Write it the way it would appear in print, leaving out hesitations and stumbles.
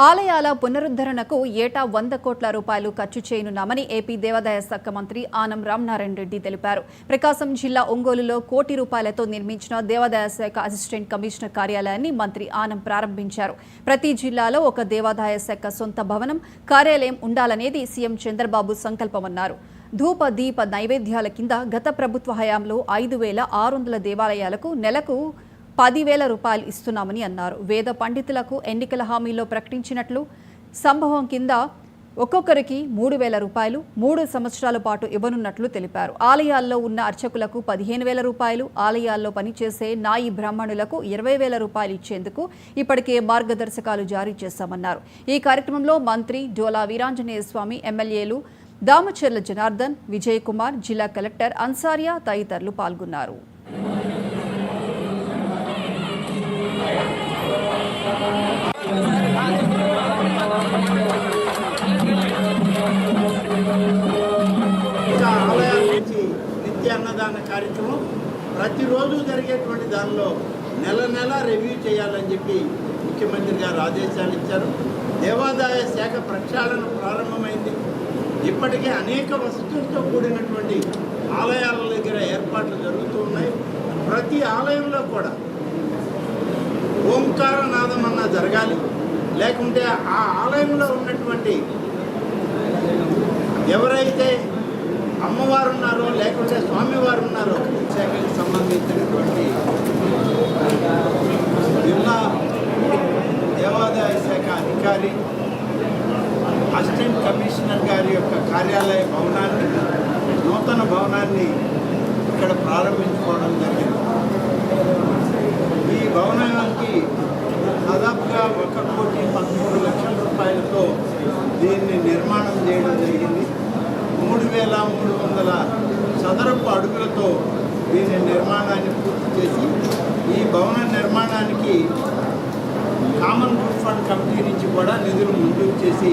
ఆలయాల పునరుద్ధరణకు ఏటా 100 కోట్ల రూపాయలు ఖర్చు చేయనున్నామని ఏపీ దేవాదాయ శాఖ మంత్రి ఆనం రామనారాయణ రెడ్డి తెలిపారు. ప్రకాశం జిల్లా ఒంగోలులో కోటి రూపాయలతో నిర్మించిన దేవాదాయ శాఖ అసిస్టెంట్ కమిషనర్ కార్యాలయాన్ని మంత్రి ఆనం ప్రారంభించారు. ప్రతి జిల్లాలో ఒక దేవాదాయ శాఖ సొంత భవనం, కార్యాలయం ఉండాలనేది సీఎం చంద్రబాబు సంకల్పమన్నారు. ధూప దీప నైవేద్యాల కింద గత ప్రభుత్వ హయాంలో 5,600 దేవాలయాలకు నెలకు 10,000 రూపాయలు ఇస్తున్నామని అన్నారు. వేద పండితులకు ఎన్నికల హామీలో ప్రకటించినట్లు సంభవం కింద ఒక్కొక్కరికి 3,000 రూపాయలు 3 సంవత్సరాల పాటు ఇవ్వనున్నట్లు తెలిపారు. ఆలయాల్లో ఉన్న అర్చకులకు 15,000 రూపాయలు, ఆలయాల్లో పనిచేసే నాయి బ్రాహ్మణులకు 20,000 రూపాయలు ఇచ్చేందుకు ఇప్పటికే మార్గదర్శకాలు జారీ చేశామన్నారు. ఈ కార్యక్రమంలో మంత్రి డోలా వీరాంజనేయ స్వామి, ఎమ్మెల్యేలు దామచర్ల జనార్దన్, విజయ్ కుమార్, జిల్లా కలెక్టర్ అన్సారియా తదితరులు పాల్గొన్నారు. ఆలయాల నుంచి నిత్య అన్నదాన కార్యక్రమం ప్రతిరోజు జరిగేటువంటి దానిలో నెల నెల రివ్యూ చేయాలని చెప్పి ముఖ్యమంత్రి గారు ఆదేశాలు ఇచ్చారు. దేవాదాయ శాఖ ప్రక్షాళన ప్రారంభమైంది. ఇప్పటికే అనేక వసతులతో కూడినటువంటి ఆలయాల దగ్గర ఏర్పాట్లు జరుగుతూ ఉన్నాయి. ప్రతి ఆలయంలో కూడా ఓంకార నాదం అన్నా జరగాలి, లేకుంటే ఆ ఆలయంలో ఉన్నటువంటి ఎవరైతే అమ్మవారు ఉన్నారో లేకుంటే స్వామివారు ఉన్నారో శాఖకి సంబంధించినటువంటి జిల్లా దేవాదాయ శాఖ అధికారి, అసిస్టెంట్ కమిషనర్ గారి యొక్క కార్యాలయ భవనాన్ని, నూతన భవనాన్ని ఇక్కడ ప్రారంభించుకోవడం జరిగింది. ఈ భవనానికి దాదాపుగా 1,13,00,000 రూపాయలతో దీన్ని నిర్మాణం చేయడం జరిగింది. 3,300 చదరపు అడుగులతో దీని నిర్మాణాన్ని పూర్తి చేసి ఈ భవన నిర్మాణానికి కామన్ గుడ్ ఫండ్ కమిటీ నుంచి కూడా నిధులు మంజూరు చేసి